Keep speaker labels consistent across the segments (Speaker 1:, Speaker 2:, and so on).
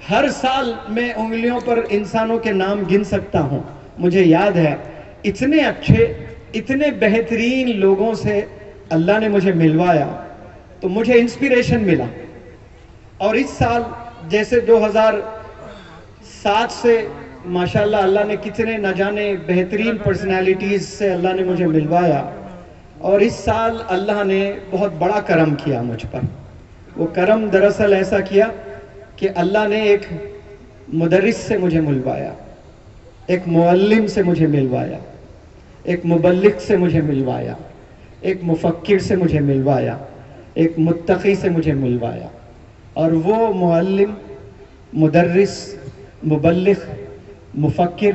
Speaker 1: ہر سال میں انگلیوں پر انسانوں کے نام گن سکتا ہوں. مجھے یاد ہے اتنے اچھے اتنے بہترین لوگوں سے اللہ نے مجھے ملوایا تو مجھے انسپیریشن ملا. اور اس سال جیسے 2007 سے ماشاءاللہ اللہ نے کتنے نہ جانے بہترین پرسنالٹیز سے اللہ نے مجھے ملوایا. اور اس سال اللہ نے بہت بڑا کرم کیا مجھ پر. وہ کرم دراصل ایسا کیا کہ اللہ نے ایک مدرس سے مجھے ملوایا, ایک معلم سے مجھے ملوایا, ایک مبلغ سے مجھے ملوایا, ایک مفکر سے مجھے ملوایا, ایک متقی سے مجھے ملوایا. اور وہ معلم, مدرس, مبلغ, مفکر,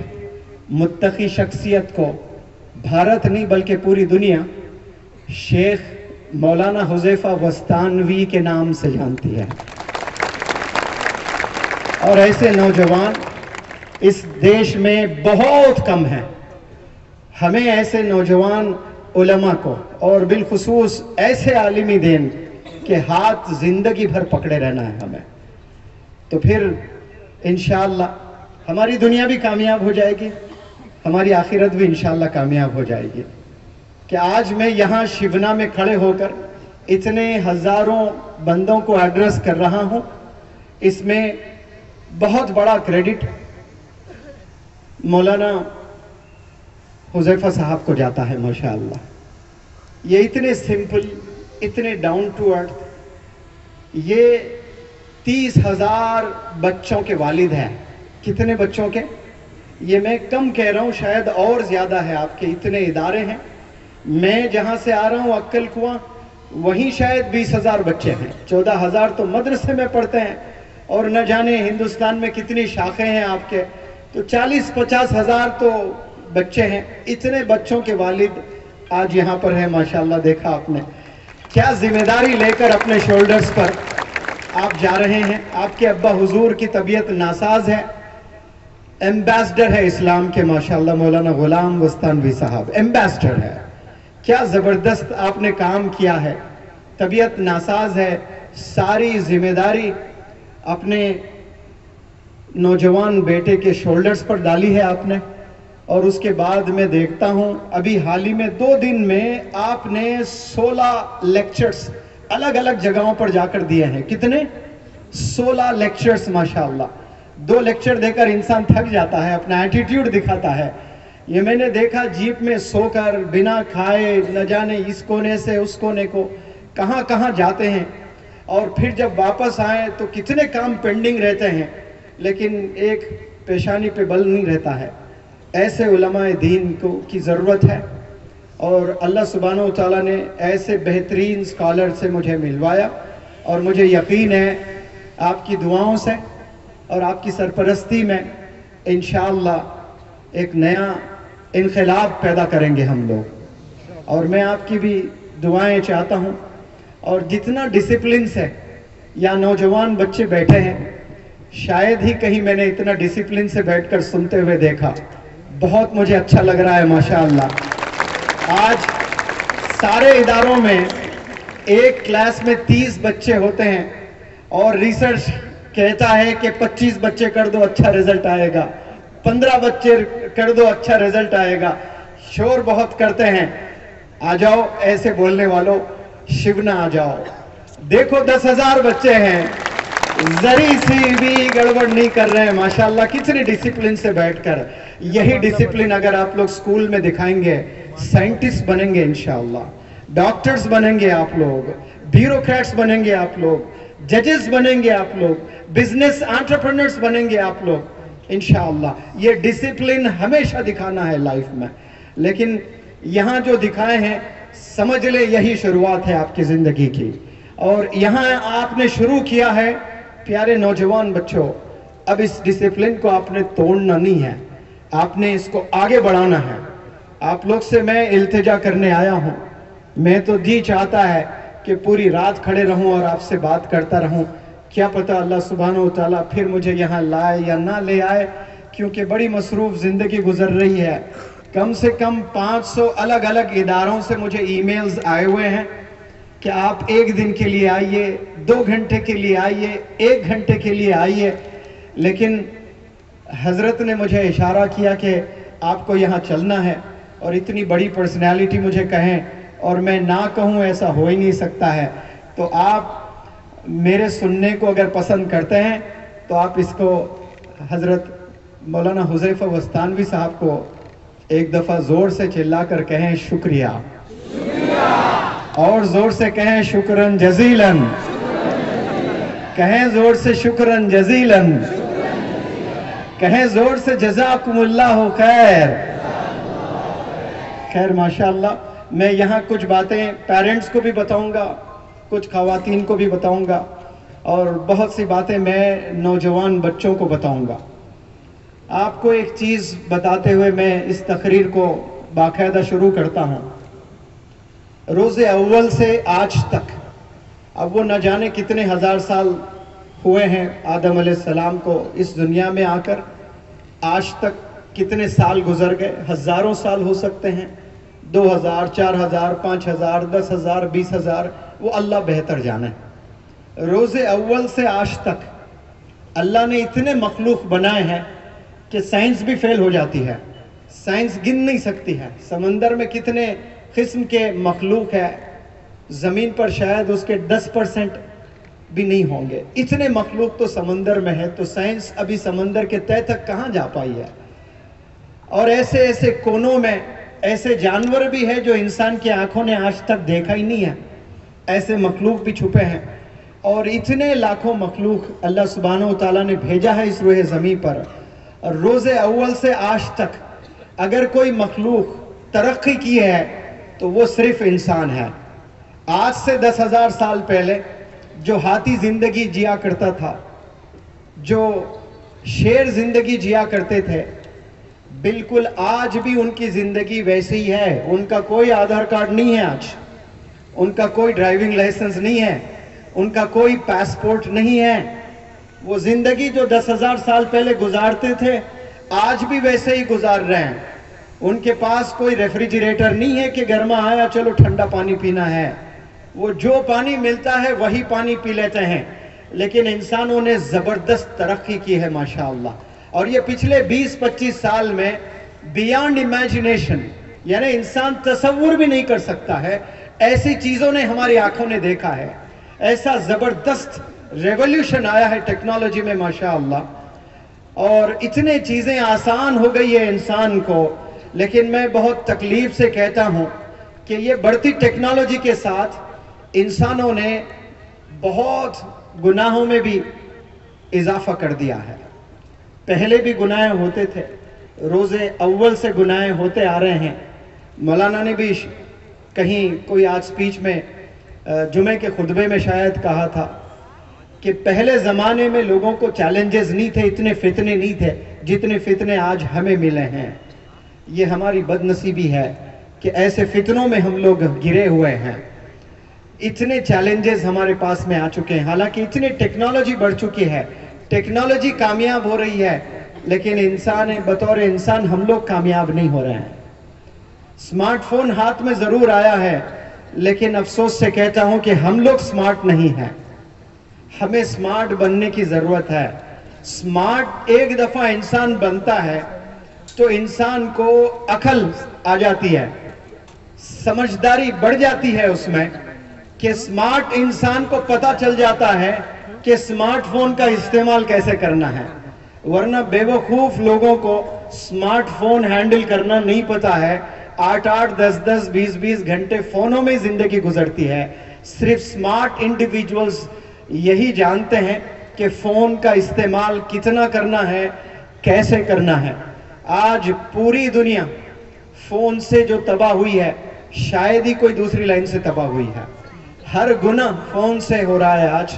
Speaker 1: متقی شخصیت کو بھارت نہیں بلکہ پوری دنیا شیخ مولانا حذیفہ وستانوی کے نام سے جانتی ہے. اور ایسے نوجوان اس دیش میں بہت کم ہیں. ہمیں ایسے نوجوان علماء کو اور بالخصوص ایسے عالمی دین کے ہاتھ زندگی بھر پکڑے رہنا ہے ہمیں. تو پھر انشاءاللہ ہماری دنیا بھی کامیاب ہو جائے گی, ہماری آخرت بھی انشاءاللہ کامیاب ہو جائے گی. کہ آج میں یہاں شیونا میں کھڑے ہو کر اتنے ہزاروں بندوں کو ایڈریس کر رہا ہوں, اس میں بہت بڑا کریڈٹ مولانا حذیفہ صاحب کو جاتا ہے. ماشاءاللہ یہ اتنے سمپل, اتنے ڈاؤن ٹو ارتھ, یہ 30,000 بچوں کے والد ہیں. کتنے بچوں کے؟ یہ میں کم کہہ رہا ہوں, شاید اور زیادہ ہے. آپ کے اتنے ادارے ہیں. میں جہاں سے آ رہا ہوں عقل کنواں, وہیں شاید 20,000 بچے ہیں. 14,000 تو مدرسے میں پڑھتے ہیں, اور نہ جانے ہندوستان میں کتنی شاخیں ہیں آپ کے, تو 40-50 ہزار تو بچے ہیں. اتنے بچوں کے والد آج یہاں پر ہیں. ماشاءاللہ دیکھا آپ نے کیا ذمہ داری لے کر اپنے شولڈرز پر آپ جا رہے ہیں. آپ کے ابا حضور کی طبیعت ناساز ہے, ایمبیسڈر ہے اسلام کے ماشاءاللہ مولانا غلام وستانوی صاحب ایمبیسڈر ہے. کیا زبردست آپ نے کام کیا ہے. طبیعت ناساز ہے, ساری ذمہ داری اپنے نوجوان بیٹے کے شولڈرز پر ڈالی ہے آپ نے. اور اس کے بعد میں دیکھتا ہوں ابھی حال ہی میں 2 دن میں آپ نے 16 لیکچرز الگ الگ جگہوں پر جا کر دیے ہیں. کتنے؟ 16 لیکچرز ماشاءاللہ. 2 لیکچر دے کر انسان تھک جاتا ہے, اپنا ایٹیٹیوڈ دکھاتا ہے. یہ میں نے دیکھا جیپ میں سو کر بنا کھائے نہ جانے اس کونے سے اس کونے کو کہاں کہاں جاتے ہیں, اور پھر جب واپس آئیں تو کتنے کام پینڈنگ رہتے ہیں, لیکن ایک پیشانی پہ بل نہیں رہتا ہے. ایسے علماء دین کو کی ضرورت ہے, اور اللہ سبحانہ و تعالیٰ نے ایسے بہترین سکالر سے مجھے ملوایا. اور مجھے یقین ہے آپ کی دعاؤں سے اور آپ کی سرپرستی میں انشاءاللہ ایک نیا انقلاب پیدا کریں گے ہم لوگ. اور میں آپ کی بھی دعائیں چاہتا ہوں. اور جتنا ڈسپلن سے یا نوجوان بچے بیٹھے ہیں, شاید ہی کہیں میں نے اتنا ڈسپلن سے بیٹھ کر سنتے ہوئے دیکھا. بہت مجھے اچھا لگ رہا ہے ماشاءاللہ. آج سارے اداروں میں ایک کلاس میں 30 بچے ہوتے ہیں, اور ریسرچ کہتا ہے کہ 25 بچے کر دو اچھا رزلٹ آئے گا, 15 بچے کر دو اچھا رزلٹ آئے گا. شور بہت کرتے ہیں. آ جاؤ ایسے بولنے والوں, شیونا آ جاؤ. دیکھو 10,000 بچے ہیں, ذری سی بھی گڑبڑ نہیں کر رہے ہیں ماشاءاللہ. کتنے ڈسپلن سے بیٹھ کر, یہی ڈسپلن اگر آپ لوگ سکول میں دکھائیں گے, سائنٹسٹ بنیں گے انشاءاللہ, ڈاکٹرز بنیں گے آپ لوگ, بیوروکریٹس بنیں گے آپ لوگ, ججز بنیں گے آپ لوگ, بزنس انٹرپرینرز بنیں گے آپ لوگ انشاءاللہ. یہ ڈسپلن ہمیشہ دکھانا ہے لائف میں, لیکن یہاں جو دکھائے ہیں سمجھ لے یہی شروعات ہے آپ کی زندگی کی. اور یہاں آپ نے شروع کیا ہے پیارے نوجوان بچوں, اب اس ڈسپلن کو آپ نے توڑنا نہیں ہے, آپ نے اس کو آگے بڑھانا ہے. آپ لوگ سے میں التجا کرنے آیا ہوں. میں تو جی چاہتا ہے کہ پوری رات کھڑے رہوں اور آپ سے بات کرتا رہوں. کیا پتہ اللہ سبحانہ و تعالیٰ پھر مجھے یہاں لائے یا نہ لے آئے, کیونکہ بڑی مصروف زندگی گزر رہی ہے. کم سے کم 500 الگ الگ اداروں سے مجھے ای میلز آئے ہوئے ہیں کہ آپ 1 دن کے لیے آئیے, 2 گھنٹے کے لیے آئیے, 1 گھنٹے کے لیے آئیے. لیکن حضرت نے مجھے اشارہ کیا کہ آپ کو یہاں چلنا ہے، اور اتنی بڑی پرسنالٹی مجھے کہیں اور میں نہ کہوں ایسا ہو ہی نہیں سکتا ہے. تو آپ میرے سننے کو اگر پسند کرتے ہیں تو آپ اس کو حضرت مولانا حذیفہ وستانوی صاحب کو ایک دفعہ زور سے چلا کر کہیں شکریہ، اور زور سے کہیں شکراً جزیلاً، کہیں زور سے شکراً جزیلاً، کہیں زور سے جزاکم اللہ خیر. خیر ماشاءاللہ. میں یہاں کچھ باتیں پیرنٹس کو بھی بتاؤں گا، کچھ خواتین کو بھی بتاؤں گا، اور بہت سی باتیں میں نوجوان بچوں کو بتاؤں گا. آپ کو ایک چیز بتاتے ہوئے میں اس تقریر کو باقاعدہ شروع کرتا ہوں. روز اول سے آج تک، اب وہ نہ جانے کتنے ہزار سال ہوئے ہیں آدم علیہ السلام کو اس دنیا میں آ کر، آج تک کتنے سال گزر گئے، ہزاروں سال ہو سکتے ہیں، 2000 4000 5000 10,000 20,000، وہ اللہ بہتر جانے. روز اول سے آج تک اللہ نے اتنے مخلوق بنائے ہیں کہ سائنس بھی فیل ہو جاتی ہے، سائنس گن نہیں سکتی ہے. سمندر میں کتنے قسم کے مخلوق ہے، زمین پر شاید اس کے 10% بھی نہیں ہوں گے. اتنے مخلوق تو سمندر میں ہے، تو سائنس ابھی سمندر کے تہہ تک کہاں جا پائی ہے. اور ایسے ایسے کونوں میں ایسے جانور بھی ہے جو انسان کی آنکھوں نے آج تک دیکھا ہی نہیں ہے، ایسے مخلوق بھی چھپے ہیں. اور اتنے لاکھوں مخلوق اللہ سبحانہ و تعالیٰ نے بھیجا ہے اس روح زمین پر. اور روز اول سے آج تک اگر کوئی مخلوق ترقی کی ہے تو وہ صرف انسان ہے. آج سے 10,000 سال پہلے جو ہاتھی زندگی جیا کرتا تھا، جو شیر زندگی جیا کرتے تھے، بالکل آج بھی ان کی زندگی ویسے ہی ہے. ان کا کوئی آدھار کارڈ نہیں ہے، آج ان کا کوئی ڈرائیونگ لائسنس نہیں ہے، ان کا کوئی پاسپورٹ نہیں ہے. وہ زندگی جو 10,000 سال پہلے گزارتے تھے آج بھی ویسے ہی گزار رہے ہیں. ان کے پاس کوئی ریفریجریٹر نہیں ہے کہ گرما آیا چلو ٹھنڈا پانی پینا ہے. وہ جو پانی ملتا ہے وہی پانی پی لیتے ہیں. لیکن انسانوں نے زبردست ترقی کی ہے ماشاءاللہ. اور یہ پچھلے 20-25 سال میں بیانڈ امیجنیشن، یعنی انسان تصور بھی نہیں کر سکتا ہے، ایسی چیزوں نے ہماری آنکھوں نے دیکھا ہے. ایسا زبردست ریولوشن آیا ہے ٹیکنالوجی میں ماشاءاللہ. اور اتنے چیزیں آسان ہو گئی ہے انسان کو. لیکن میں بہت تکلیف سے کہتا ہوں کہ یہ بڑھتی ٹیکنالوجی کے ساتھ انسانوں نے بہت گناہوں میں بھی اضافہ کر دیا ہے. پہلے بھی گناہ ہوتے تھے، روز اول سے گناہ ہوتے آ رہے ہیں. مولانا نے بھی کہیں کوئی آج سپیچ میں جمعے کے خطبے میں شاید کہا تھا کہ پہلے زمانے میں لوگوں کو چیلنجز نہیں تھے، اتنے فتنے نہیں تھے جتنے فتنے آج ہمیں ملے ہیں. یہ ہماری بد نصیبی ہے کہ ایسے فتنوں میں ہم لوگ گرے ہوئے ہیں. اتنے چیلنجز ہمارے پاس میں آ چکے ہیں، حالانکہ اتنی ٹیکنالوجی بڑھ چکی ہے، ٹیکنالوجی کامیاب ہو رہی ہے، لیکن انسان بطور انسان ہم لوگ کامیاب نہیں ہو رہے ہیں. سمارٹ فون ہاتھ میں ضرور آیا ہے، لیکن افسوس سے کہتا ہوں کہ ہم لوگ سمارٹ نہیں ہیں. ہمیں سمارٹ بننے کی ضرورت ہے. سمارٹ ایک دفعہ انسان بنتا ہے تو انسان کو عقل آ جاتی ہے، سمجھداری بڑھ جاتی ہے اس میں، کہ سمارٹ انسان کو پتہ چل جاتا ہے کہ سمارٹ فون کا استعمال کیسے کرنا ہے. ورنہ بے وقوف لوگوں کو سمارٹ فون ہینڈل کرنا نہیں پتا ہے. 8-8 10-10 20-20 گھنٹے فونوں میں زندگی گزرتی ہے. صرف سمارٹ انڈیویجولز یہی جانتے ہیں کہ فون کا استعمال کتنا کرنا ہے، کیسے کرنا ہے. آج پوری دنیا فون سے جو تباہ ہوئی ہے شاید ہی کوئی دوسری لائن سے تباہ ہوئی ہے. ہر گناہ فون سے ہو رہا ہے آج.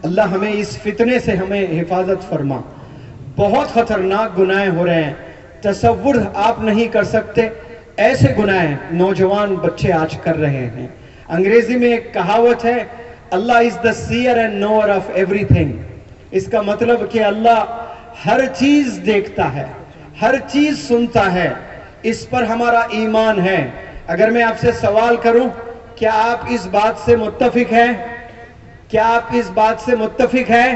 Speaker 1: اللہ ہمیں اس فتنے سے ہمیں حفاظت فرما. بہت خطرناک گناہ ہو رہے ہیں، تصور آپ نہیں کر سکتے ایسے گناہ نوجوان بچے آج کر رہے ہیں. انگریزی میں ایک کہاوت ہے، اللہ is the seer and knower of everything. اس کا مطلب کہ اللہ ہر چیز دیکھتا ہے، ہر چیز سنتا ہے. اس پر ہمارا ایمان ہے. اگر میں آپ سے سوال کروں، کیا آپ اس بات سے متفق ہیں؟ کیا آپ اس بات سے متفق ہیں؟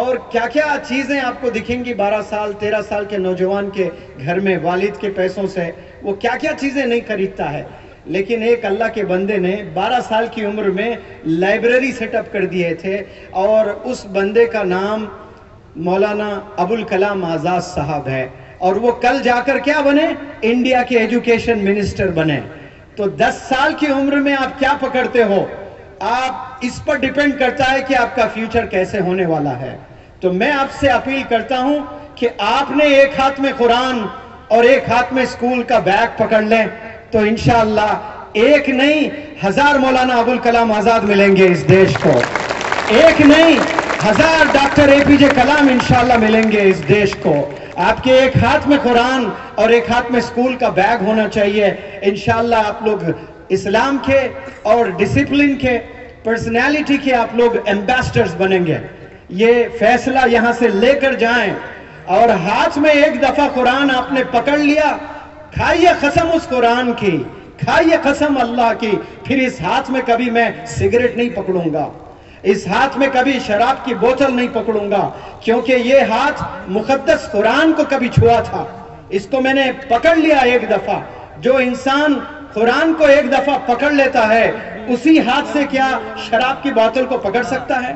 Speaker 1: اور کیا کیا چیزیں آپ کو دکھیں گی 12 سال 13 سال کے نوجوان کے گھر میں والد کے پیسوں سے وہ کیا کیا چیزیں نہیں خریدتا ہے. لیکن ایک اللہ کے بندے نے 12 سال کی عمر میں لائبریری سیٹ اپ کر دیے تھے, اور اس بندے کا نام مولانا ابوالکلام آزاد صاحب ہے, اور وہ کل جا کر کیا بنے, انڈیا کے ایجوکیشن منسٹر بنے. تو 10 سال کی عمر میں آپ کیا پکڑتے ہو, آپ اس پر ڈیپینڈ کرتا ہے کہ آپ کا فیوچر کیسے ہونے والا ہے. تو میں آپ سے اپیل کرتا ہوں کہ آپ نے ایک ہاتھ میں قرآن اور ایک ہاتھ میں اسکول کا بیگ پکڑ لیں تو انشاءاللہ ایک نہیں 1000 مولانا ابوالکلام آزاد ملیں گے اس دیش کو, ایک نہیں 1000 ڈاکٹر اے پی جے کلام انشاءاللہ ملیں گے اس دیش کو. آپ کے ایک ہاتھ میں قرآن اور ایک ہاتھ میں اسکول کا بیگ ہونا چاہیے. انشاءاللہ آپ لوگ اسلام کے اور ڈسپلن کے, پرسنالٹی کے آپ لوگ ایمبیسڈرز بنیں گے. یہ فیصلہ یہاں سے لے کر جائیں, اور ہاتھ میں ایک دفعہ قرآن آپ نے پکڑ لیا, کھائیے قسم اس قرآن کی, کھائیے قسم اللہ کی, پھر اس ہاتھ میں کبھی میں سگریٹ نہیں پکڑوں گا, اس ہاتھ میں کبھی شراب کی بوتل نہیں پکڑوں گا, کیونکہ یہ ہاتھ مقدس قرآن کو کبھی چھوا تھا, اس کو میں نے پکڑ لیا ایک دفعہ. جو انسان قرآن کو ایک دفعہ پکڑ لیتا ہے اسی ہاتھ سے کیا شراب کی بوتل کو پکڑ سکتا ہے,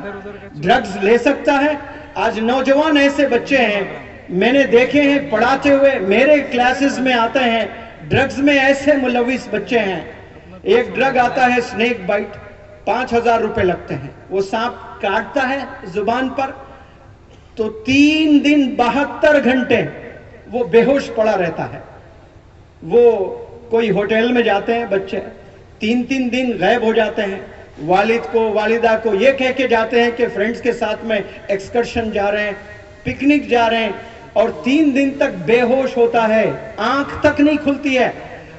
Speaker 1: ڈرگز لے سکتا ہے. آج نوجوان ایسے بچے ہیں میں نے دیکھے ہیں پڑھاتے ہوئے, میرے کلاسز میں آتے ہیں, ڈرگز میں ایسے ملوث بچے ہیں. ایک ڈرگ آتا ہے سنیک بائٹ, 5000 روپے لگتے ہیں. وہ سانپ کاٹتا ہے زبان پر تو 3 دن 72 گھنٹے وہ بے ہوش پڑا رہتا ہے. وہ کوئی ہوٹل میں جاتے ہیں بچے, 3 دن غائب ہو جاتے ہیں. والد کو والدہ کو یہ کہہ کے جاتے ہیں کہ فرینڈز کے ساتھ میں ایکسکرشن جا رہے ہیں, پکنک جا رہے ہیں, اور 3 دن تک بے ہوش ہوتا ہے, آنکھ تک نہیں کھلتی ہے,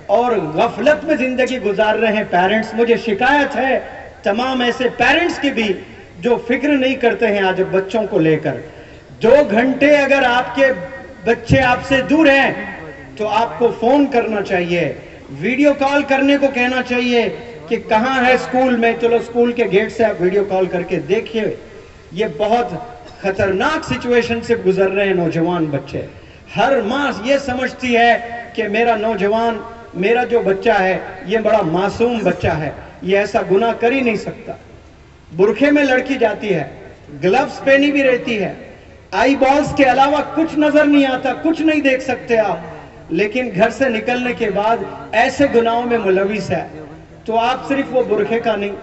Speaker 1: اور غفلت میں زندگی گزار رہے ہیں پیرنٹس. مجھے شکایت ہے تمام ایسے پیرنٹس کی بھی جو فکر نہیں کرتے ہیں آج بچوں کو لے کر. 2 گھنٹے اگر آپ کے بچے آپ سے دور ہیں تو آپ کو فون کرنا چاہیے, ویڈیو کال کرنے کو کہنا چاہیے کہ کہاں ہے اسکول میں, چلو اسکول کے گیٹ سے آپ ویڈیو کال کر کے دیکھیے. یہ بہت خطرناک سچویشن سے گزر رہے ہیں نوجوان بچے. ہر ماں یہ سمجھتی ہے کہ میرا نوجوان, میرا جو بچہ ہے یہ بڑا معصوم بچہ ہے, یہ ایسا گناہ کر ہی نہیں سکتا. برقعے میں لڑکی جاتی ہے, گلوز پہنی بھی رہتی ہے, آئی بالز کے علاوہ کچھ نظر نہیں آتا, کچھ نہیں دیکھ سکتے آپ, لیکن گھر سے نکلنے کے بعد ایسے گناہوں میں ملوث ہے. تو آپ صرف وہ برقعے کا نہیں,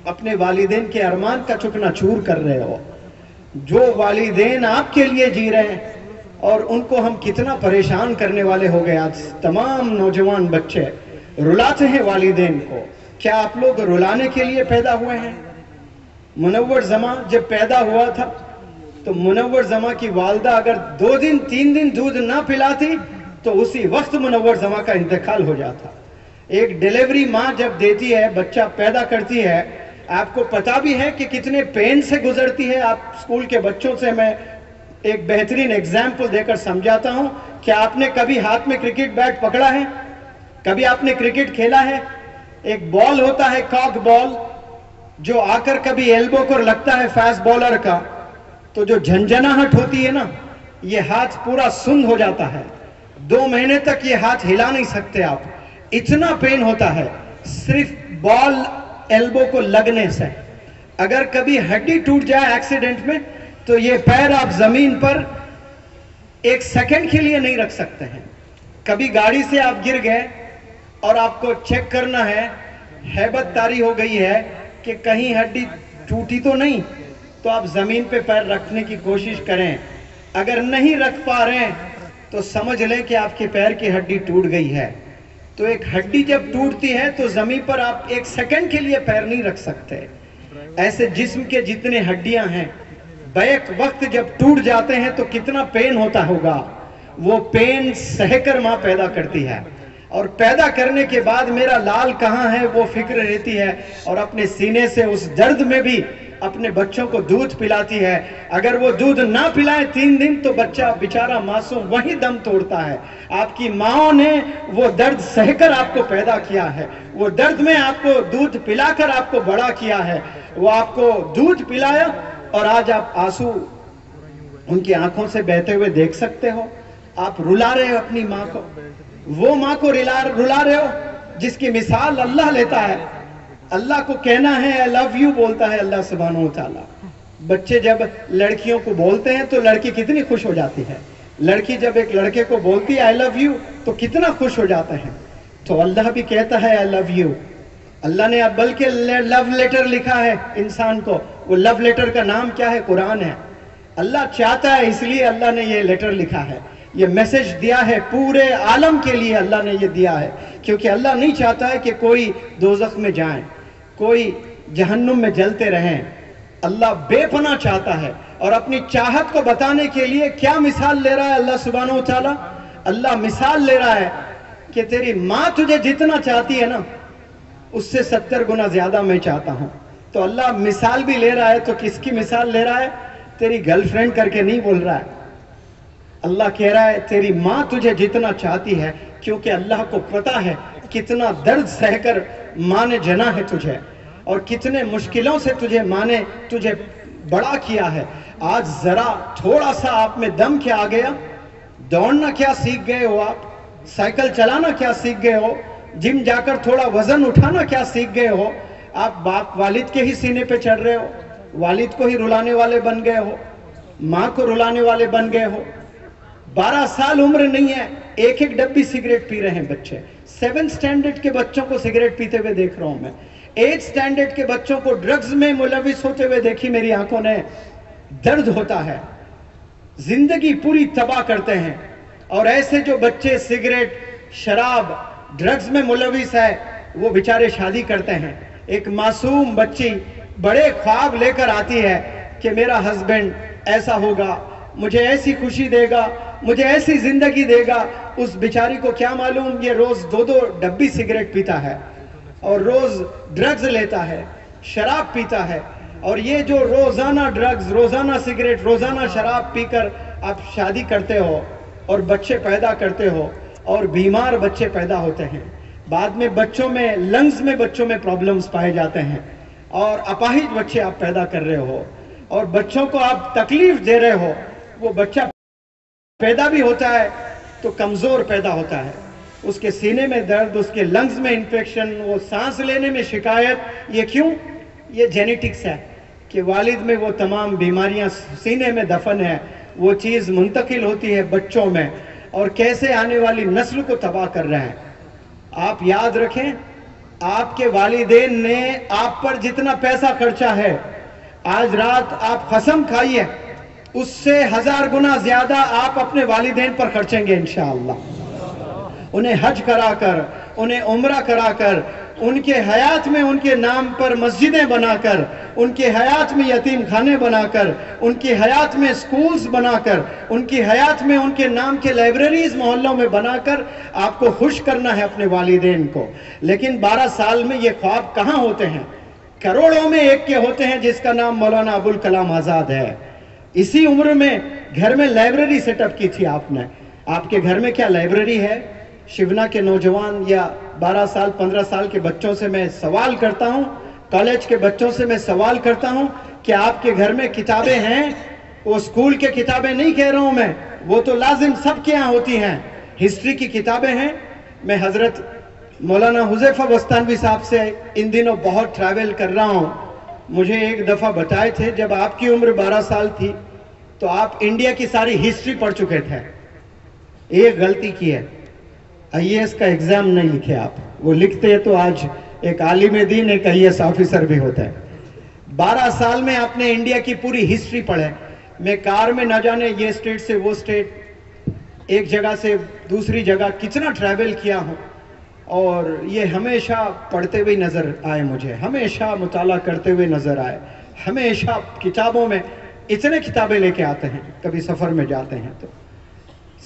Speaker 1: اپنے والدین کے ارمان کا چکنا چور کر رہے ہو. جو والدین آپ کے لیے جی رہے ہیں, اور ان کو ہم کتنا پریشان کرنے والے ہو گئے. آج تمام نوجوان بچے رلاتے ہیں والدین کو. کیا آپ لوگ رلانے کے لیے پیدا ہوئے ہیں؟ منور زماں جب پیدا ہوا تھا تو منور زماں کی والدہ اگر 2 دن 3 دن دودھ نہ پلاتی تو اسی وقت منور زماں کا انتقال ہو جاتا. ایک ڈیلیوری ماں جب دیتی ہے, بچہ پیدا کرتی ہے, آپ کو پتا بھی ہے کہ کتنے پین سے گزرتی ہے. آپ اسکول کے بچوں سے میں ایک بہترین ایگزامپل دے کر سمجھاتا ہوں. کیا آپ نے کبھی ہاتھ میں کرکٹ بیٹ پکڑا ہے؟ کبھی آپ نے کرکٹ کھیلا ہے؟ ایک بال ہوتا ہے کاک بال, جو آ کر کبھی ایلبو کو لگتا ہے فاسٹ بالر کا, تو جو جھنجھناہٹ ہوتی ہے نا, یہ ہاتھ پورا سند ہو جاتا ہے. 2 مہینے تک یہ ہاتھ ہلا نہیں سکتے آپ, اتنا پین ہوتا ہے صرف بال ایلبو کو لگنے سے. اگر کبھی ہڈی ٹوٹ جائے ایکسیڈنٹ میں تو یہ پیر آپ زمین پر 1 سیکنڈ کے لیے نہیں رکھ سکتے ہیں. کبھی گاڑی سے آپ گر گئے اور آپ کو چیک کرنا ہے, ہیبت طاری ہو گئی ہے کہ کہیں ہڈی ٹوٹی تو نہیں, تو آپ زمین پہ پیر رکھنے کی کوشش کریں. اگر نہیں رکھ پا رہے ہیں تو سمجھ لیں کہ آپ کے پیر کی ہڈی ٹوٹ گئی ہے. تو ایک ہڈی جب ٹوٹتی ہے تو زمین پر آپ 1 سیکنڈ کے لیے پیر نہیں رکھ سکتے. ایسے جسم کے جتنے ہڈیاں ہیں بیک وقت جب ٹوٹ جاتے ہیں تو کتنا پین ہوتا ہوگا. وہ پین سہ کر ماں پیدا کرتی ہے, اور پیدا کرنے کے بعد میرا لال کہاں ہے وہ فکر رہتی ہے, اور اپنے سینے سے اس درد میں بھی اپنے بچوں کو دودھ پلاتی ہے. اگر وہ دودھ نہ پلائے 3 دن تو بچہ بیچارہ معصوم وہیں دم توڑتا ہے. آپ کی ماں نے وہ درد سہ کر آپ کو پیدا کیا ہے, وہ درد میں آپ کو دودھ پلا کر آپ کو بڑا کیا ہے. وہ آپ کو دودھ پلایا اور آج آپ آنسو ان کی آنکھوں سے بہتے ہوئے دیکھ سکتے ہو. آپ رلا رہے ہو اپنی ماں کو, وہ ماں کو رلا رہے ہو جس کی مثال اللہ لیتا ہے. اللہ کو کہنا ہے I love you بولتا ہے اللہ سبحانہ و تعالیٰ. بچے جب لڑکیوں کو بولتے ہیں تو لڑکی کتنی خوش ہو جاتی ہے. لڑکی جب ایک لڑکے کو بولتی ہے I love you تو کتنا خوش ہو جاتے ہیں. تو اللہ بھی کہتا ہے I love you. اللہ نے اب بلکہ لو لیٹر لکھا ہے انسان کو. وہ لو لیٹر کا نام کیا ہے؟ قرآن ہے. اللہ چاہتا ہے اس لیے اللہ نے یہ لیٹر لکھا ہے, یہ میسج دیا ہے پورے عالم کے لیے. اللہ نے یہ دیا ہے کیونکہ اللہ نہیں چاہتا ہے کہ کوئی دوزخ میں جائیں, کوئی جہنم میں جلتے رہیں. اللہ بے پناہ چاہتا ہے, اور اپنی چاہت کو بتانے کے لیے کیا مثال لے رہا ہے اللہ سبحانہ و تعالیٰ؟ اللہ مثال لے رہا ہے کہ تیری ماں تجھے جتنا چاہتی ہے نا, اس سے 70 گنا زیادہ میں چاہتا ہوں. تو اللہ مثال بھی لے رہا ہے. تو کس کی مثال لے رہا ہے؟ تیری گرل فرینڈ کر کے نہیں بول رہا ہے. اللہ کہہ رہا ہے تیری ماں تجھے جتنا چاہتی ہے, کیونکہ اللہ کو پتا ہے کتنا درد سہ کر ماں نے جنا ہے تجھے, اور کتنے مشکلوں سے ماں نے تجھے بڑا کیا ہے. آج ذرا تھوڑا سا آپ میں دم کیا آ گیا, دوڑنا کیا سیکھ گئے ہو, آپ سائیکل چلانا کیا سیکھ گئے ہو, جم جا کر تھوڑا وزن اٹھانا کیا سیکھ گئے ہو, آپ باپ والد کے ہی سینے پہ چڑھ رہے ہو, والد کو ہی رلانے والے بن گئے ہو, ماں کو رلانے والے بن گئے ہو. 12 سال عمر نہیں ہے, ایک ڈبی سگریٹ پی رہے ہیں بچے. 7 سٹینڈرڈ کے بچوں کو سگریٹ پیتے ہوئے دیکھ رہا ہوں میں. 8 سٹینڈرڈ کے بچوں کو ڈرگز میں ملوث ہوتے ہوئے دیکھی میری آنکھوں نے. درد ہوتا ہے, زندگی پوری تباہ کرتے ہیں. اور ایسے جو بچے سگریٹ, شراب, ڈرگز میں ملوث ہے, وہ بیچارے شادی کرتے ہیں. ایک معصوم بچی بڑے خواب لے کر آتی ہے کہ میرا ہسبینڈ ایسا ہوگا, مجھے ایسی خوشی دے گا, مجھے ایسی زندگی دے گا. اس بیچاری کو کیا معلوم یہ روز 2 ڈبی سگریٹ پیتا ہے, اور روز ڈرگز لیتا ہے, شراب پیتا ہے. اور یہ جو روزانہ ڈرگز, روزانہ سگریٹ, روزانہ شراب پی کر آپ شادی کرتے ہو اور بچے پیدا کرتے ہو, اور بیمار بچے پیدا ہوتے ہیں. بعد میں بچوں میں, لنگز میں بچوں میں پرابلمز پائے جاتے ہیں, اور اپاہج بچے آپ پیدا کر رہے ہو, اور بچوں کو آپ تکلیف دے رہے ہو. وہ بچہ پیدا بھی ہوتا ہے تو کمزور پیدا ہوتا ہے, اس کے سینے میں درد, اس کے لنگز میں انفیکشن, وہ سانس لینے میں شکایت. یہ کیوں؟ یہ جینیٹکس ہے کہ والد میں وہ تمام بیماریاں سینے میں دفن ہے, وہ چیز منتقل ہوتی ہے بچوں میں, اور کیسے آنے والی نسل کو تباہ کر رہے ہیں. آپ یاد رکھیں, آپ کے والدین نے آپ پر جتنا پیسہ خرچا ہے, آج رات آپ قسم کھائیے اس سے 1000 گنا زیادہ آپ اپنے والدین پر خرچیں گے انشاءاللہ. انہیں حج کرا کر, انہیں عمرہ کرا کر, ان کے حیات میں ان کے نام پر مسجدیں بنا کر, ان کے حیات میں یتیم خانے بنا کر, ان کی حیات میں سکولز بنا کر, ان کی حیات میں ان کے نام کے لائبریریز محلوں میں بنا کر آپ کو خوش کرنا ہے اپنے والدین کو. لیکن 12 سال میں یہ خواب کہاں ہوتے ہیں؟ کروڑوں میں ایک کے ہوتے ہیں جس کا نام مولانا ابوالکلام آزاد ہے. اسی عمر میں گھر میں لائبریری سیٹ اپ کی تھی آپ نے. آپ کے گھر میں کیا لائبریری ہے؟ شیونا کے نوجوان یا 12 سال 15 سال کے بچوں سے میں سوال کرتا ہوں, کالج کے بچوں سے میں سوال کرتا ہوں کہ آپ کے گھر میں کتابیں ہیں؟ وہ اسکول کے کتابیں نہیں کہہ رہا ہوں میں, وہ تو لازم سب کے یہاں ہوتی ہیں. ہسٹری کی کتابیں ہیں. میں حضرت مولانا حذیفہ بستانوی صاحب سے ان دنوں بہت ٹریول کر رہا ہوں. مجھے ایک دفعہ بتائے تھے جب آپ کی عمر 12 سال تھی تو آپ انڈیا کی ساری ہسٹری پڑھ چکے تھے. ایک غلطی کی ہے, IAS کا ایگزام نہیں لکھے آپ. وہ لکھتے ہیں تو آج ایک عالم دین, ایک IAS آفیسر بھی ہوتا ہے. 12 سال میں آپ نے انڈیا کی پوری ہسٹری پڑھے. میں کار میں نہ جانے یہ اسٹیٹ سے وہ اسٹیٹ, ایک جگہ سے دوسری جگہ کتنا ٹریول کیا ہوں, اور یہ ہمیشہ پڑھتے ہوئے نظر آئے, مجھے ہمیشہ مطالعہ کرتے ہوئے نظر آئے. ہمیشہ کتابوں میں اتنے کتابیں لے کے آتے ہیں. کبھی سفر میں جاتے ہیں تو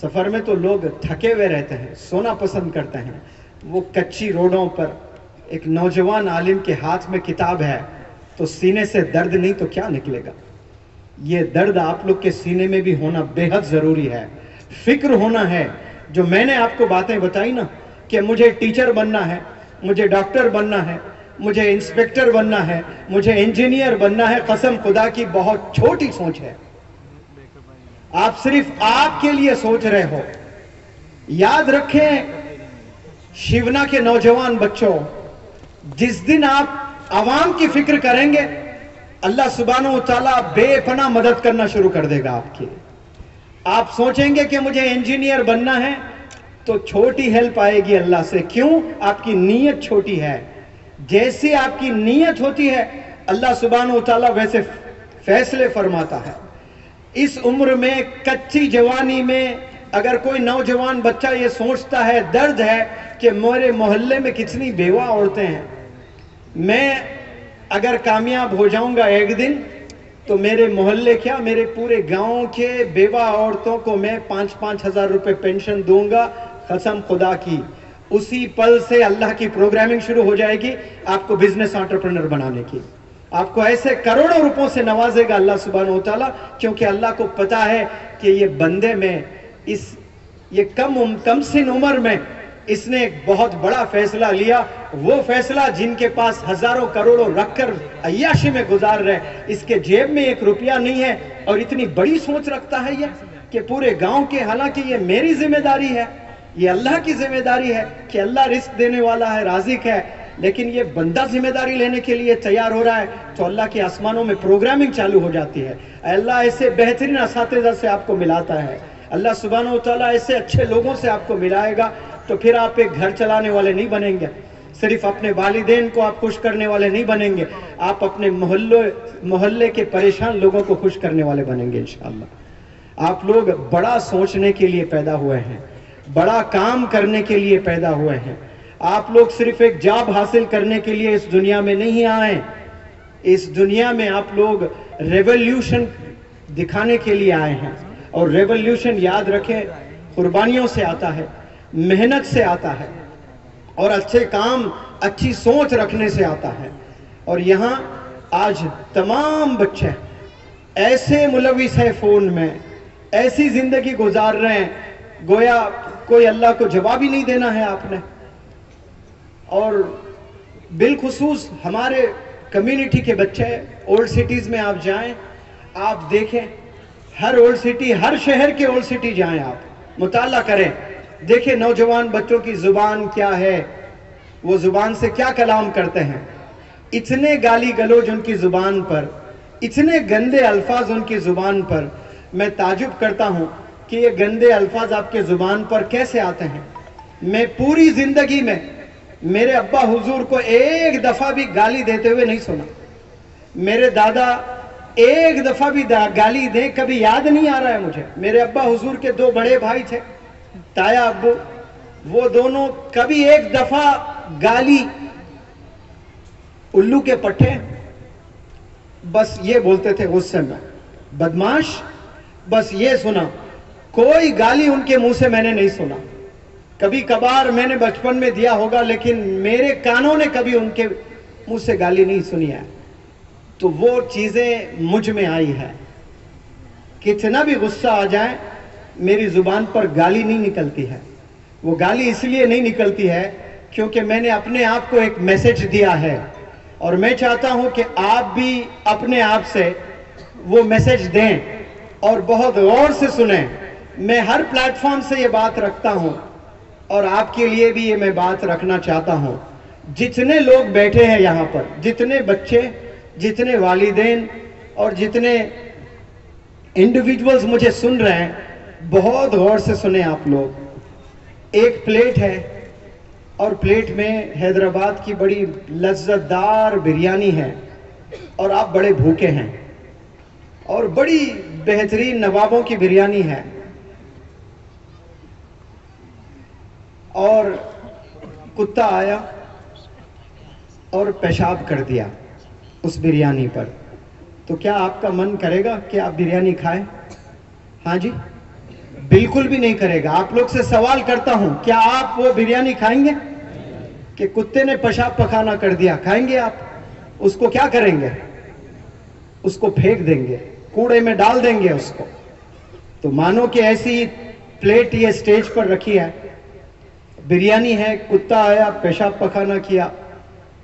Speaker 1: سفر میں تو لوگ تھکے ہوئے رہتے ہیں, سونا پسند کرتے ہیں. وہ کچی روڈوں پر ایک نوجوان عالم کے ہاتھ میں کتاب ہے تو سینے سے درد نہیں تو کیا نکلے گا؟ یہ درد آپ لوگ کے سینے میں بھی ہونا بے حد ضروری ہے. فکر ہونا ہے. جو میں نے آپ کو باتیں بتائی نا کہ مجھے ٹیچر بننا ہے, مجھے ڈاکٹر بننا ہے, مجھے انسپیکٹر بننا ہے, مجھے انجینئر بننا ہے, قسم خدا کی بہت چھوٹی سوچ ہے. آپ صرف آپ کے لیے سوچ رہے ہو. یاد رکھیں شیونا کے نوجوان بچوں, جس دن آپ عوام کی فکر کریں گے اللہ سبحانہ و تعالیٰ بے پناہ مدد کرنا شروع کر دے گا آپ کی. آپ سوچیں گے کہ مجھے انجینئر بننا ہے تو چھوٹی ہیلپ آئے گی اللہ سے. کیوں؟ آپ کی نیت چھوٹی ہے. جیسی آپ کی نیت ہوتی ہے اللہ سبحانہ و تعالیٰ ویسے فیصلے فرماتا ہے. اس عمر میں, کچی جوانی میں اگر کوئی نوجوان بچہ یہ سوچتا ہے, درد ہے کہ میرے محلے میں کتنی بیوہ عورتیں ہیں, میں اگر کامیاب ہو جاؤں گا ایک دن تو میرے محلے کیا میرے پورے گاؤں کے بیوہ عورتوں کو میں 5-5 ہزار روپے پینشن دوں گا. قسم خدا کی اسی پل سے اللہ کی پروگرامنگ شروع ہو جائے گی آپ کو بزنس انٹرپرینر بنانے کی. آپ کو ایسے کروڑوں روپوں سے نوازے گا اللہ سبحانہ و تعالیٰ, کیونکہ اللہ کو پتا ہے کہ یہ بندے میں یہ کم سن عمر میں اس نے ایک بہت بڑا فیصلہ لیا. وہ فیصلہ جن کے پاس ہزاروں کروڑوں رکھ کر عیاشی میں گزار رہے, اس کے جیب میں 1 روپیہ نہیں ہے اور اتنی بڑی سوچ رکھتا ہے یہ کہ پورے گاؤں کے, حالانکہ یہ میری ذمہ داری ہے, یہ اللہ کی ذمہ داری ہے کہ اللہ رزق دینے والا ہے, رازق ہے, لیکن یہ بندہ ذمہ داری لینے کے لیے تیار ہو رہا ہے تو اللہ کے آسمانوں میں پروگرامنگ چالو ہو جاتی ہے. اللہ ایسے بہترین اساتذہ سے آپ کو ملاتا ہے, اللہ سبحانہ و تعالیٰ ایسے اچھے لوگوں سے آپ کو ملائے گا, تو پھر آپ ایک گھر چلانے والے نہیں بنیں گے, صرف اپنے والدین کو آپ خوش کرنے والے نہیں بنیں گے, آپ اپنے محلے کے پریشان لوگوں کو خوش کرنے والے بنیں گے انشاءاللہ. آپ لوگ بڑا سوچنے کے لیے پیدا ہوئے ہیں, بڑا کام کرنے کے لیے پیدا ہوئے ہیں. آپ لوگ صرف ایک جاب حاصل کرنے کے لیے اس دنیا میں نہیں آئے. اس دنیا میں آپ لوگ ریولیوشن دکھانے کے لیے آئے ہیں, اور ریولیوشن یاد رکھیں قربانیوں سے آتا ہے, محنت سے آتا ہے, اور اچھے کام, اچھی سوچ رکھنے سے آتا ہے. اور یہاں آج تمام بچے ایسے ملوث ہیں فون میں, ایسی زندگی گزار رہے ہیں گویا کوئی اللہ کو جواب ہی نہیں دینا ہے آپ نے. اور بالخصوص ہمارے کمیونٹی کے بچے اولڈ سٹیز میں آپ جائیں, آپ دیکھیں ہر اولڈ سٹی, ہر شہر کے اولڈ سٹی جائیں, آپ مطالعہ کریں, دیکھیں نوجوان بچوں کی زبان کیا ہے, وہ زبان سے کیا کلام کرتے ہیں. اتنے گالی گلوج ان کی زبان پر, اتنے گندے الفاظ ان کی زبان پر. میں تعجب کرتا ہوں کہ یہ گندے الفاظ آپ کے زبان پر کیسے آتے ہیں. میں پوری زندگی میں میرے ابا حضور کو ایک دفعہ بھی گالی دیتے ہوئے نہیں سنا. میرے دادا ایک دفعہ بھی گالی دیں کبھی یاد نہیں آ رہا ہے مجھے. میرے ابا حضور کے 2 بڑے بھائی تھے, تایا ابو, وہ دونوں کبھی ایک دفعہ گالی, الو کے پٹھے, بس یہ بولتے تھے غصے میں, بدماش, بس یہ سنا. کوئی گالی ان کے منہ سے میں نے نہیں سنا. کبھی کبھار میں نے بچپن میں دیا ہوگا, لیکن میرے کانوں نے کبھی ان کے منہ سے گالی نہیں سنی ہے. تو وہ چیزیں مجھ میں آئی ہے. کتنا بھی غصہ آ جائے میری زبان پر گالی نہیں نکلتی ہے. وہ گالی اس لیے نہیں نکلتی ہے کیونکہ میں نے اپنے آپ کو ایک میسج دیا ہے, اور میں چاہتا ہوں کہ آپ بھی اپنے آپ سے وہ میسج دیں اور بہت غور سے سنیں. میں ہر پلیٹ فارم سے یہ بات رکھتا ہوں, اور آپ کے لیے بھی یہ میں بات رکھنا چاہتا ہوں. جتنے لوگ بیٹھے ہیں یہاں پر, جتنے بچے, جتنے والدین اور جتنے انڈیویجولز مجھے سن رہے ہیں, بہت غور سے سنیں آپ لوگ. ایک پلیٹ ہے, اور پلیٹ میں حیدرآباد کی بڑی لذت دار بریانی ہے, اور آپ بڑے بھوکے ہیں, اور بڑی بہترین نوابوں کی بریانی ہے, اور کتا آیا اور پیشاب کر دیا اس بریانی پر. تو کیا آپ کا من کرے گا کہ آپ بریانی کھائیں؟ ہاں جی, بالکل بھی نہیں کرے گا. آپ لوگ سے سوال کرتا ہوں, کیا آپ وہ بریانی کھائیں گے کہ کتے نے پیشاب پخانا کر دیا؟ کھائیں گے آپ؟ اس کو کیا کریں گے؟ اس کو پھینک دیں گے, کوڑے میں ڈال دیں گے اس کو. تو مانو کہ ایسی پلیٹ یہ سٹیج پر رکھی ہے, بریانی ہے, کتا آیا, پیشاب پخانا کیا,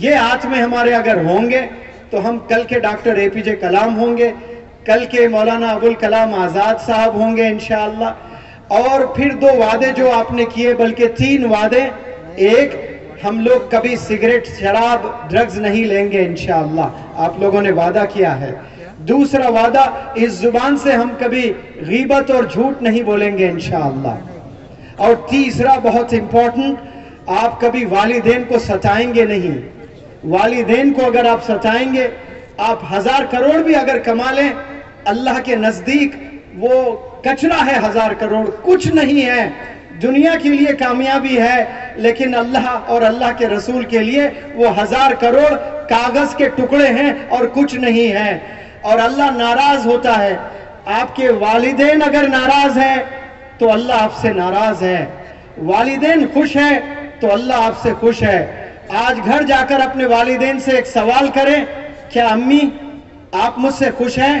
Speaker 1: یہ ہاتھ میں ہمارے اگر ہوں گے تو ہم کل کے ڈاکٹر APJ کلام ہوں گے, کل کے مولانا ابوالکلام آزاد صاحب ہوں گے انشاءاللہ. اور پھر 2 وعدے جو آپ نے کیے, بلکہ 3 وعدے. ایک, ہم لوگ کبھی سگریٹ, شراب, ڈرگز نہیں لیں گے انشاءاللہ, آپ لوگوں نے وعدہ کیا ہے. دوسرا وعدہ, اس زبان سے ہم کبھی غیبت اور جھوٹ نہیں بولیں گے انشاءاللہ. اور تیسرا بہت امپورٹنٹ, آپ کبھی والدین کو ستائیں گے نہیں. والدین کو اگر آپ ستائیں گے, آپ 1000 کروڑ بھی اگر کما لیں, اللہ کے نزدیک وہ کچرا ہے. 1000 کروڑ کچھ نہیں ہے. دنیا کے لیے کامیابی ہے, لیکن اللہ اور اللہ کے رسول کے لیے وہ 1000 کروڑ کاغذ کے ٹکڑے ہیں اور کچھ نہیں ہے. اور اللہ ناراض ہوتا ہے. آپ کے والدین اگر ناراض ہیں تو اللہ آپ سے ناراض ہے. والدین خوش ہیں تو اللہ آپ سے خوش ہے. آج گھر جا کر اپنے والدین سے ایک سوال کریں, کیا امی آپ مجھ سے خوش ہیں؟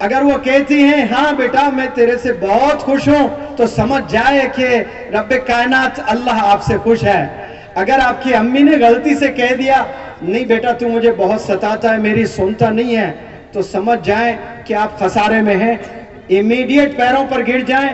Speaker 1: اگر وہ کہتی ہیں ہاں بیٹا میں تیرے سے بہت خوش ہوں, تو سمجھ جائے کہ رب کائنات اللہ آپ سے خوش ہے. اگر آپ کی امی نے غلطی سے کہہ دیا نہیں بیٹا تو مجھے بہت ستاتا ہے, میری سنتا نہیں ہے, تو سمجھ جائیں کہ آپ خسارے میں ہیں. امیڈیٹ پیروں پر گر جائیں,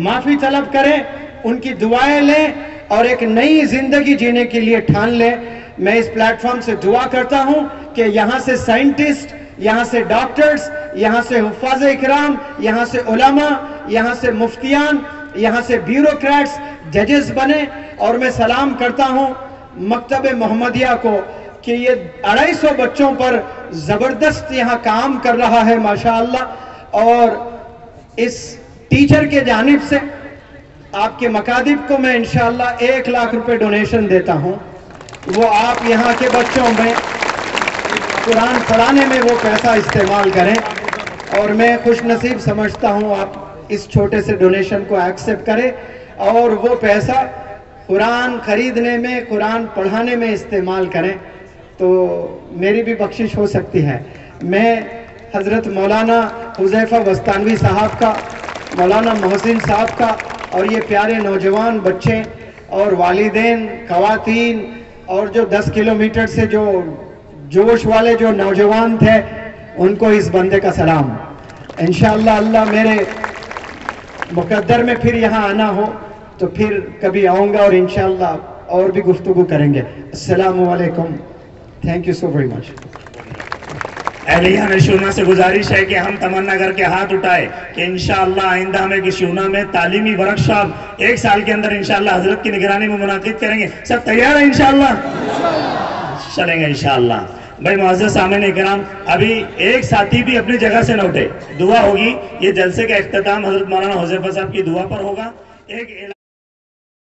Speaker 1: معافی طلب کریں, ان کی دعائیں لیں اور ایک نئی زندگی جینے کے لیے ٹھان لیں. میں اس پلیٹ فارم سے دعا کرتا ہوں کہ یہاں سے سائنٹسٹ, یہاں سے ڈاکٹرز, یہاں سے حفاظ اکرام, یہاں سے علماء, یہاں سے مفتیان, یہاں سے بیوروکریٹس, ججز بنے. اور میں سلام کرتا ہوں مکتب محمدیہ کو کہ یہ 250 بچوں پر زبردست یہاں کام کر رہا ہے ماشاءاللہ. اور اس ٹیچر کے جانب سے آپ کے مکاتب کو میں انشاءاللہ 1 لاکھ روپے ڈونیشن دیتا ہوں. وہ آپ یہاں کے بچوں میں قرآن پڑھانے میں وہ پیسہ استعمال کریں. اور میں خوش نصیب سمجھتا ہوں آپ اس چھوٹے سے ڈونیشن کو ایکسپٹ کریں اور وہ پیسہ قرآن خریدنے میں, قرآن پڑھانے میں استعمال کریں, تو میری بھی بخشش ہو سکتی ہے. میں حضرت مولانا حذیفہ بستانوی صاحب کا, مولانا محسن صاحب کا, اور یہ پیارے نوجوان بچے اور والدین, خواتین, اور جو 10 کلومیٹر سے جو جوش والے جو نوجوان تھے, ان کو اس بندے کا سلام. انشاءاللہ اللہ میرے مقدر میں پھر یہاں آنا ہو تو پھر کبھی آؤں گا, اور انشاءاللہ اور بھی گفتگو کریں گے. السلام علیکم. Thank you so very much.
Speaker 2: اہلیہ شونا سے گزارش ہے کہ ہم تمنا کر کے ہاتھ اٹھائے کہ انشاءاللہ آئندہ ہمیں کہ شونا میں تعلیمی ورکشاپ 1 سال کے اندر انشاءاللہ حضرت کی نگرانی میں منعقد کریں گے. سب تیار ہیں انشاءاللہ؟ چلیں گے انشاءاللہ. بھائی معزز سامعین اکرام, ابھی ایک ساتھی بھی اپنی جگہ سے نہ اٹھے, دعا ہوگی. یہ جلسے کا اختتام حضرت مولانا حذیفہ صاحب کی دعا پر ہوگا. ایک